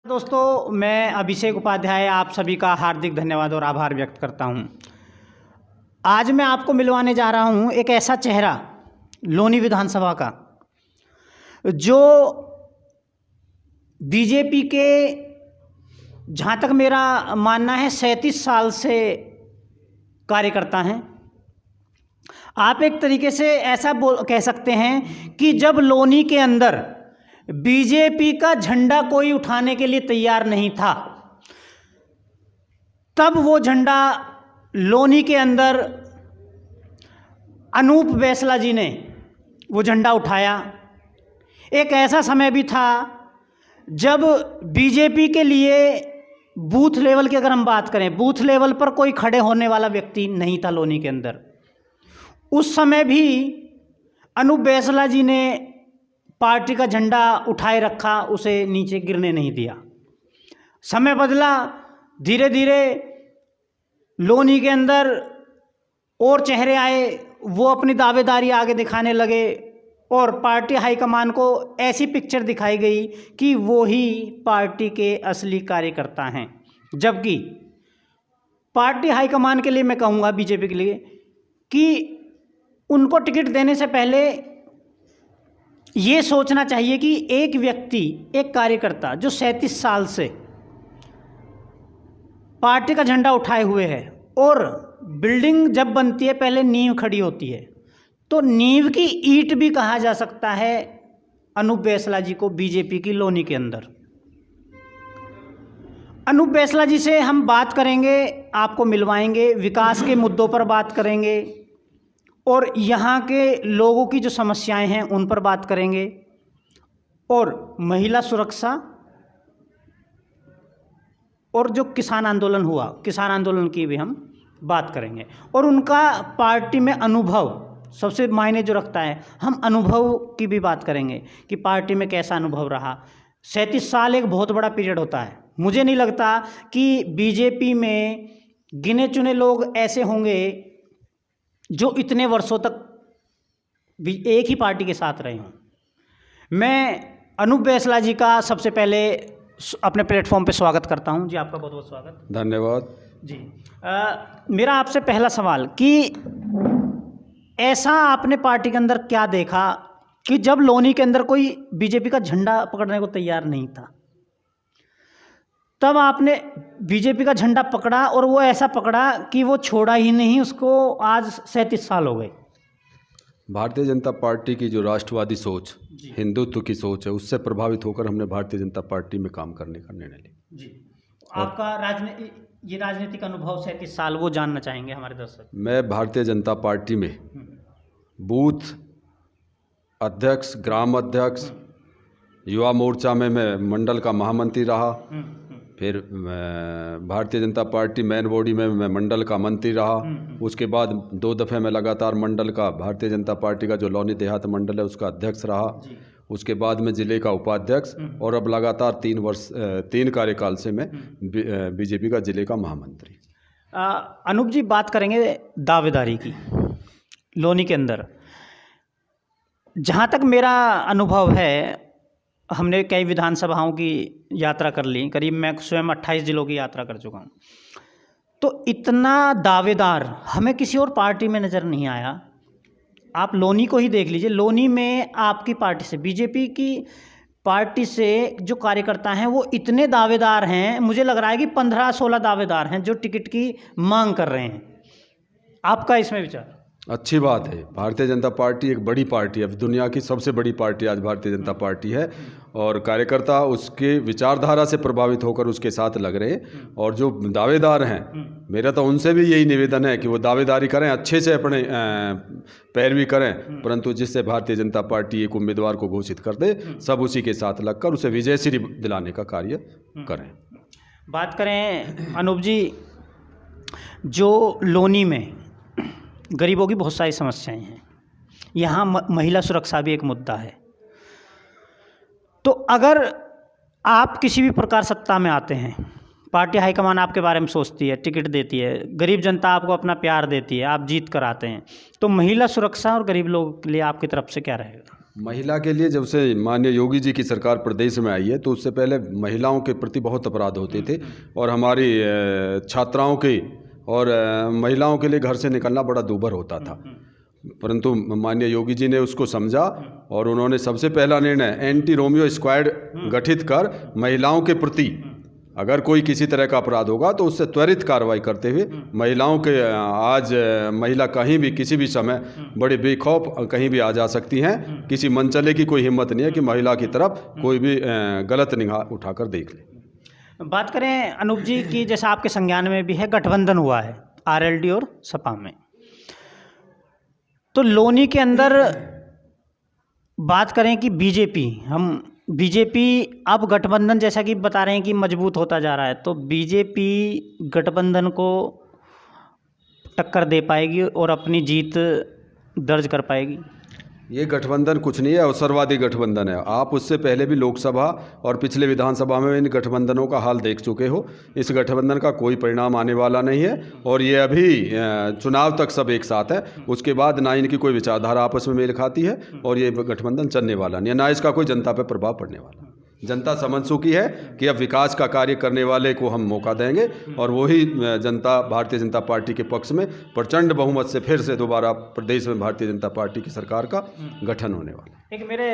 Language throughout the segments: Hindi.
दोस्तों, मैं अभिषेक उपाध्याय आप सभी का हार्दिक धन्यवाद और आभार व्यक्त करता हूं। आज मैं आपको मिलवाने जा रहा हूं एक ऐसा चेहरा लोनी विधानसभा का जो बीजेपी के, जहां तक मेरा मानना है, 37 साल से कार्यकर्ता हैं। आप एक तरीके से ऐसा कह सकते हैं कि जब लोनी के अंदर बीजेपी का झंडा कोई उठाने के लिए तैयार नहीं था, तब वो झंडा लोनी के अंदर अनूप बैसला जी ने वो झंडा उठाया। एक ऐसा समय भी था जब बीजेपी के लिए बूथ लेवल की अगर हम बात करें, बूथ लेवल पर कोई खड़े होने वाला व्यक्ति नहीं था लोनी के अंदर। उस समय भी अनूप बैसला जी ने पार्टी का झंडा उठाए रखा, उसे नीचे गिरने नहीं दिया। समय बदला, धीरे धीरे लोनी के अंदर और चेहरे आए, वो अपनी दावेदारी आगे दिखाने लगे और पार्टी हाईकमान को ऐसी पिक्चर दिखाई गई कि वो ही पार्टी के असली कार्यकर्ता हैं। जबकि पार्टी हाईकमान के लिए मैं कहूँगा, बीजेपी के लिए, कि उनको टिकट देने से पहले ये सोचना चाहिए कि एक व्यक्ति, एक कार्यकर्ता जो 37 साल से पार्टी का झंडा उठाए हुए है, और बिल्डिंग जब बनती है पहले नींव खड़ी होती है, तो नींव की ईंट भी कहा जा सकता है अनूप बैसला जी को बीजेपी की लोनी के अंदर। अनूप बैसला जी से हम बात करेंगे, आपको मिलवाएंगे, विकास के मुद्दों पर बात करेंगे और यहाँ के लोगों की जो समस्याएं हैं उन पर बात करेंगे, और महिला सुरक्षा और जो किसान आंदोलन हुआ, किसान आंदोलन की भी हम बात करेंगे, और उनका पार्टी में अनुभव सबसे मायने जो रखता है। हम अनुभव की भी बात करेंगे कि पार्टी में कैसा अनुभव रहा। 37 साल एक बहुत बड़ा पीरियड होता है। मुझे नहीं लगता कि बीजेपी में गिने चुने लोग ऐसे होंगे जो इतने वर्षों तक एक ही पार्टी के साथ रहे हों। मैं अनूप बैसला जी का सबसे पहले अपने प्लेटफॉर्म पे स्वागत करता हूं। जी, आपका बहुत बहुत स्वागत। धन्यवाद जी। मेरा आपसे पहला सवाल कि ऐसा आपने पार्टी के अंदर क्या देखा कि जब लोनी के अंदर कोई बीजेपी का झंडा पकड़ने को तैयार नहीं था, तब आपने बीजेपी का झंडा पकड़ा, और वो ऐसा पकड़ा कि वो छोड़ा ही नहीं, उसको आज 37 साल हो गए। भारतीय जनता पार्टी की जो राष्ट्रवादी सोच, हिंदुत्व की सोच है, उससे प्रभावित होकर हमने भारतीय जनता पार्टी में काम करने का निर्णय लिया। जी, आपका राजनीतिक अनुभव 37 साल, वो जानना चाहेंगे हमारे दर्शक। मैं भारतीय जनता पार्टी में बूथ अध्यक्ष, ग्राम अध्यक्ष, युवा मोर्चा में मैं मंडल का महामंत्री रहा, फिर Bharatiya Janata party main body में मैं मंडल का मंत्री रहा। उसके बाद 2 दफ़े मैं लगातार मंडल का, भारतीय जनता पार्टी का जो लोनी देहात मंडल है उसका अध्यक्ष रहा। उसके बाद में जिले का उपाध्यक्ष, और अब लगातार 3 कार्यकाल से मैं बीजेपी का जिले का महामंत्री। अनूप जी, बात करेंगे दावेदारी की लोनी के अंदर। जहाँ तक मेरा अनुभव है, हमने कई विधानसभाओं की यात्रा कर ली, करीब मैं स्वयं 28 जिलों की यात्रा कर चुका हूँ। तो इतना दावेदार हमें किसी और पार्टी में नज़र नहीं आया। आप लोनी को ही देख लीजिए, लोनी में आपकी पार्टी से, बीजेपी की पार्टी से जो कार्यकर्ता हैं वो इतने दावेदार हैं, मुझे लग रहा है कि 15-16 दावेदार हैं जो टिकट की मांग कर रहे हैं। आपका इसमें विचार? अच्छी बात है। भारतीय जनता पार्टी एक बड़ी पार्टी है, दुनिया की सबसे बड़ी पार्टी आज भारतीय जनता पार्टी है, और कार्यकर्ता उसके विचारधारा से प्रभावित होकर उसके साथ लग रहे हैं। और जो दावेदार हैं, मेरा तो उनसे भी यही निवेदन है कि वो दावेदारी करें, अच्छे से अपने पैरवी करें, परंतु जिससे भारतीय जनता पार्टी एक उम्मीदवार को घोषित कर दे, सब उसी के साथ लगकर उसे विजयश्री दिलाने का कार्य करें। बात करें अनूप जी, जो लोनी में गरीबों की बहुत सारी समस्याएं हैं, यहाँ महिला सुरक्षा भी एक मुद्दा है। तो अगर आप किसी भी प्रकार सत्ता में आते हैं, पार्टी हाईकमान आपके बारे में सोचती है, टिकट देती है, गरीब जनता आपको अपना प्यार देती है, आप जीत कर आते हैं, तो महिला सुरक्षा और गरीब लोगों के लिए आपकी तरफ से क्या रहेगा? महिला के लिए जब से माननीय योगी जी की सरकार प्रदेश में आई है तो उससे पहले महिलाओं के प्रति बहुत अपराध होते थे और हमारी छात्राओं के और महिलाओं के लिए घर से निकलना बड़ा दूभर होता था। परंतु माननीय योगी जी ने उसको समझा और उन्होंने सबसे पहला निर्णय एंटी रोमियो स्क्वाड गठित कर महिलाओं के प्रति अगर कोई किसी तरह का अपराध होगा तो उससे त्वरित कार्रवाई करते हुए महिलाओं के आज महिला कहीं भी किसी भी समय बड़े बेखौफ कहीं भी आ जा सकती हैं। किसी मनचले की कोई हिम्मत नहीं है कि महिला की तरफ कोई भी गलत निगाह उठाकर देख ले। बात करें अनूप जी की, जैसा आपके संज्ञान में भी है गठबंधन हुआ है आरएलडी और सपा में, तो लोनी के अंदर बात करें कि बीजेपी अब गठबंधन जैसा कि बता रहे हैं कि मजबूत होता जा रहा है, तो बीजेपी गठबंधन को टक्कर दे पाएगी और अपनी जीत दर्ज कर पाएगी? ये गठबंधन कुछ नहीं है, अवसरवादी गठबंधन है। आप उससे पहले भी लोकसभा और पिछले विधानसभा में इन गठबंधनों का हाल देख चुके हो। इस गठबंधन का कोई परिणाम आने वाला नहीं है और ये अभी चुनाव तक सब एक साथ है, उसके बाद ना इनकी कोई विचारधारा आपस में मेल खाती है और ये गठबंधन चलने वाला नहीं है, ना इसका कोई जनता पर प्रभाव पड़ने वाला। जनता समझ चुकी है कि अब विकास का कार्य करने वाले को हम मौका देंगे और वही जनता भारतीय जनता पार्टी के पक्ष में प्रचंड बहुमत से फिर से दोबारा प्रदेश में भारतीय जनता पार्टी की सरकार का गठन होने वाला। एक मेरे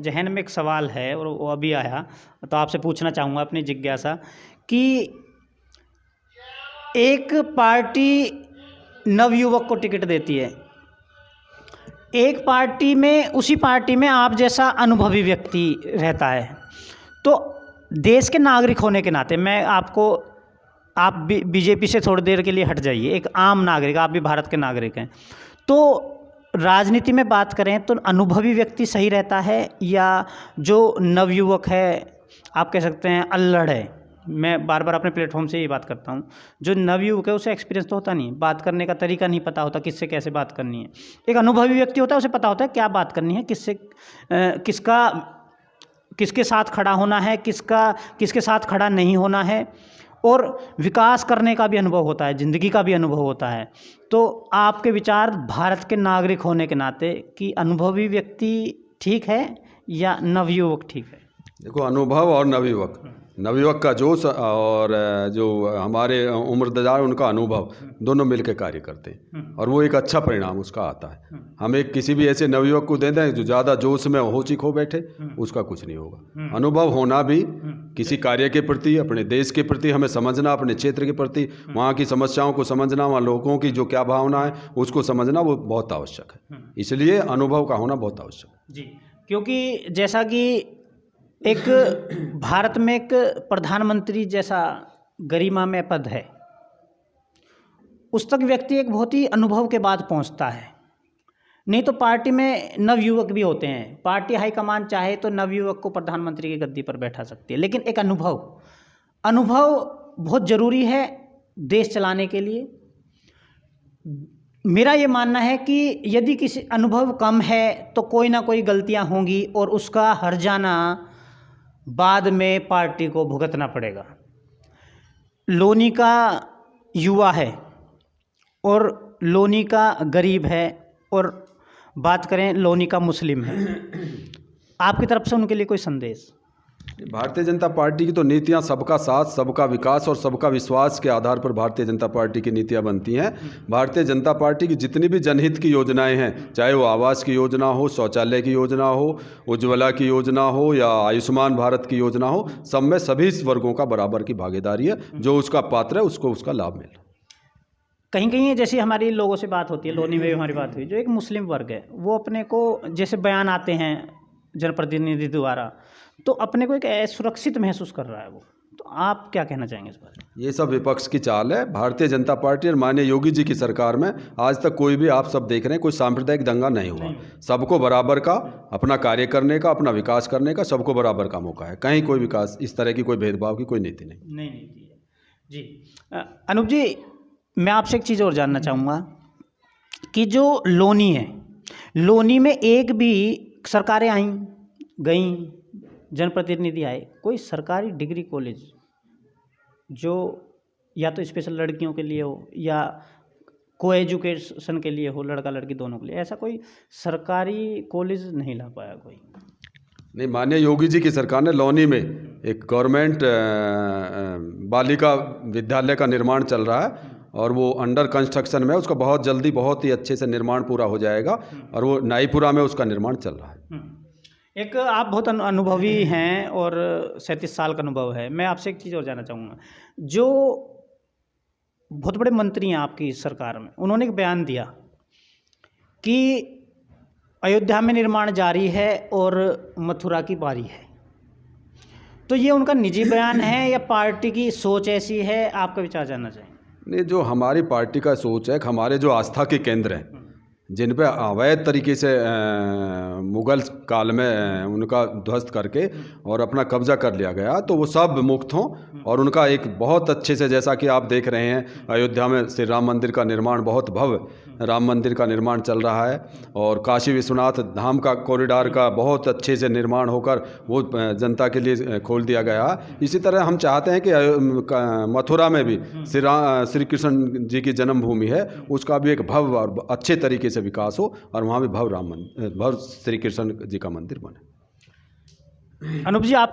जहन में एक सवाल है और वो अभी आया, तो आपसे पूछना चाहूँगा अपनी जिज्ञासा कि एक पार्टी नवयुवक को टिकट देती है, एक पार्टी में उसी पार्टी में आप जैसा अनुभवी व्यक्ति रहता है, तो देश के नागरिक होने के नाते आप बीजेपी से थोड़ी देर के लिए हट जाइए, एक आम नागरिक, आप भी भारत के नागरिक हैं, तो राजनीति में बात करें तो अनुभवी व्यक्ति सही रहता है या जो नवयुवक है, आप कह सकते हैं अल्लड़ है, मैं बार बार अपने प्लेटफॉर्म से ये बात करता हूँ, जो नवयुवक है उसे एक्सपीरियंस तो होता नहीं, बात करने का तरीका नहीं पता होता, किससे कैसे बात करनी है। एक अनुभवी व्यक्ति होता है, उसे पता होता है क्या बात करनी है, किसके साथ खड़ा होना है, किसके साथ खड़ा नहीं होना है, और विकास करने का भी अनुभव होता है, ज़िंदगी का भी अनुभव होता है। तो आपके विचार भारत के नागरिक होने के नाते कि अनुभवी व्यक्ति ठीक है या नवयुवक ठीक है? देखो, अनुभव और नवयुवक का जोश और जो हमारे उम्रदराज उनका अनुभव दोनों मिलकर कार्य करते हैं और वो एक अच्छा परिणाम उसका आता है। हम एक किसी भी ऐसे नवयुवक को दे दें जो ज़्यादा जोश में होची खो बैठे, उसका कुछ नहीं होगा। अनुभव होना भी किसी कार्य के प्रति, अपने देश के प्रति हमें समझना, अपने क्षेत्र के प्रति वहाँ की समस्याओं को समझना, वहाँ लोगों की जो क्या भावना है उसको समझना, वो बहुत आवश्यक है। इसलिए अनुभव का होना बहुत आवश्यक है जी, क्योंकि जैसा कि एक भारत में एक प्रधानमंत्री जैसा गरिमामय पद है, उस तक व्यक्ति एक बहुत ही अनुभव के बाद पहुंचता है। नहीं तो पार्टी में नवयुवक भी होते हैं, पार्टी हाईकमान चाहे तो नवयुवक को प्रधानमंत्री की गद्दी पर बैठा सकती है, लेकिन एक अनुभव बहुत ज़रूरी है देश चलाने के लिए। मेरा ये मानना है कि यदि किसी अनुभव कम है तो कोई ना कोई गलतियां होंगी और उसका हर्जाना बाद में पार्टी को भुगतना पड़ेगा। लोनी का युवा है और लोनी का गरीब है और बात करें लोनी का मुस्लिम है, आपकी तरफ से उनके लिए कोई संदेश? भारतीय जनता पार्टी की तो नीतियां सबका साथ, सबका विकास और सबका विश्वास के आधार पर भारतीय जनता पार्टी की नीतियां बनती हैं। भारतीय जनता पार्टी की जितनी भी जनहित की योजनाएं हैं, चाहे वो आवास की योजना हो, शौचालय की योजना हो, उज्ज्वला की योजना हो या आयुष्मान भारत की योजना हो, सब में सभी वर्गों का बराबर की भागीदारी है। जो उसका पात्र है उसको उसका लाभ मिले। कहीं कहीं जैसे हमारी लोगों से बात होती है, लोनी में भी हमारी बात हुई, जो एक मुस्लिम वर्ग है वो अपने को जैसे बयान आते हैं जनप्रतिनिधि द्वारा, तो अपने को एक सुरक्षित महसूस कर रहा है वो, तो आप क्या कहना चाहेंगे इस बारे में? ये सब विपक्ष की चाल है। भारतीय जनता पार्टी और माननीय योगी जी की सरकार में आज तक कोई भी, आप सब देख रहे हैं, कोई सांप्रदायिक दंगा नहीं हुआ। सबको बराबर का अपना कार्य करने का, अपना विकास करने का सबको बराबर का मौका है। कहीं कोई विकास इस तरह की कोई भेदभाव की कोई नीति नहीं नीति है जी। अनूप जी, मैं आपसे एक चीज़ और जानना चाहूँगा कि जो लोनी है, लोनी में एक भी सरकारें आई गई, जनप्रतिनिधि आए, कोई सरकारी डिग्री कॉलेज जो या तो स्पेशल लड़कियों के लिए हो या को एजुकेशन के लिए हो, लड़का लड़की दोनों के लिए, ऐसा कोई सरकारी कॉलेज नहीं ला पाया कोई। नहीं, माननीय योगी जी की सरकार ने लौनी में एक गवर्नमेंट बालिका विद्यालय का निर्माण चल रहा है और वो अंडर कंस्ट्रक्शन में है। उसका बहुत जल्दी बहुत ही अच्छे से निर्माण पूरा हो जाएगा और वो नाईपुरा में उसका निर्माण चल रहा है। एक आप बहुत अनुभवी हैं और 37 साल का अनुभव है। मैं आपसे एक चीज़ और जानना चाहूँगा, जो बहुत बड़े मंत्री हैं आपकी सरकार में, उन्होंने एक बयान दिया कि अयोध्या में निर्माण जारी है और मथुरा की बारी है, तो ये उनका निजी बयान है या पार्टी की सोच ऐसी है? आपका विचार जानना चाहेंगे। नहीं, जो हमारी पार्टी का सोच है, हमारे जो आस्था के केंद्र हैं जिन पे अवैध तरीके से मुगल काल में उनका ध्वस्त करके और अपना कब्जा कर लिया गया, तो वो सब मुक्त हों और उनका एक बहुत अच्छे से, जैसा कि आप देख रहे हैं अयोध्या में श्री राम मंदिर का निर्माण, बहुत भव्य राम मंदिर का निर्माण चल रहा है और काशी विश्वनाथ धाम का कॉरिडोर का बहुत अच्छे से निर्माण होकर वो जनता के लिए खोल दिया गया। इसी तरह हम चाहते हैं कि मथुरा में भी श्री कृष्ण जी की जन्मभूमि है, उसका भी एक भव्य और अच्छे तरीके से विकास हो और वहाँ भी भव्य श्री कृष्ण जी का मंदिर बने। अनूप जी, आप